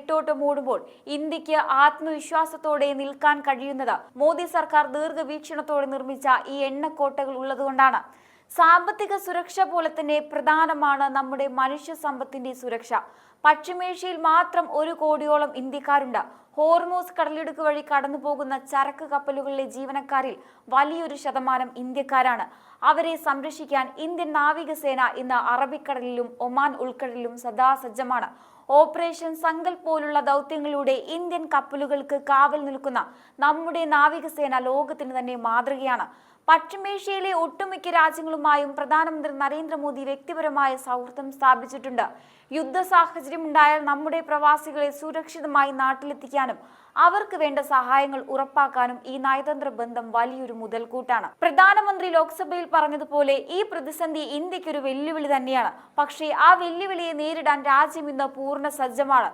നെട്ടോട്ടം ഓടുമ്പോൾ ഇന്ത്യക്ക് ആത്മവിശ്വാസത്തോടെ നിൽക്കാൻ കഴിയുന്നത് മോദി സർക്കാർ ദീർഘവീക്ഷണത്തോടെ നിർമ്മിച്ച ഈ എണ്ണക്കോട്ടകൾ ഉള്ളതുകൊണ്ടാണ്. സാമ്പത്തിക സുരക്ഷ പോലെ തന്നെ പ്രധാനമാണ് നമ്മുടെ മനുഷ്യ സമ്പത്തിന്റെ സുരക്ഷ. പശ്ചിമേഷ്യയിൽ മാത്രം 1 കോടിയോളം ഇന്ത്യക്കാരുണ്ട്. ഹോർമൂസ് കടലിടുക്ക് വഴി കടന്നു പോകുന്ന ചരക്ക് കപ്പലുകളിലെ ജീവനക്കാരിൽ വലിയൊരു ശതമാനം ഇന്ത്യക്കാരാണ്. അവരെ സംരക്ഷിക്കാൻ ഇന്ത്യൻ നാവികസേന ഇന്ന് അറബിക്കടലിലും ഒമാൻ ഉൾക്കടലിലും സദാസജ്ജമാണ്. ഓപ്പറേഷൻ സങ്കൽപ് പോലുള്ള ദൗത്യങ്ങളിലൂടെ ഇന്ത്യൻ കപ്പലുകൾക്ക് കാവൽ നിൽക്കുന്ന നമ്മുടെ നാവികസേന ലോകത്തിന് തന്നെ മാതൃകയാണ്. പശ്ചിമേഷ്യയിലെ ഒട്ടുമിക്ക രാജ്യങ്ങളുമായും പ്രധാനമന്ത്രി നരേന്ദ്രമോദി വ്യക്തിപരമായ സൗഹൃദം സ്ഥാപിച്ചിട്ടുണ്ട്. യുദ്ധ സാഹചര്യം ഉണ്ടായാൽ നമ്മുടെ പ്രവാസികളെ സുരക്ഷിതമായി നാട്ടിലെത്തിക്കാനും അവർക്ക് വേണ്ട സഹായങ്ങൾ ഉറപ്പാക്കാനും ഈ നയതന്ത്ര ബന്ധം വലിയൊരു മുതൽക്കൂട്ടാണ്. പ്രധാനമന്ത്രി ലോക്സഭയിൽ പറഞ്ഞതുപോലെ ഈ പ്രതിസന്ധി ഇന്ത്യക്കൊരു വെല്ലുവിളി തന്നെയാണ്. പക്ഷേ ആ വെല്ലുവിളിയെ നേരിടാൻ രാജ്യം ഇന്ന് പൂർണ്ണ സജ്ജമാണ്.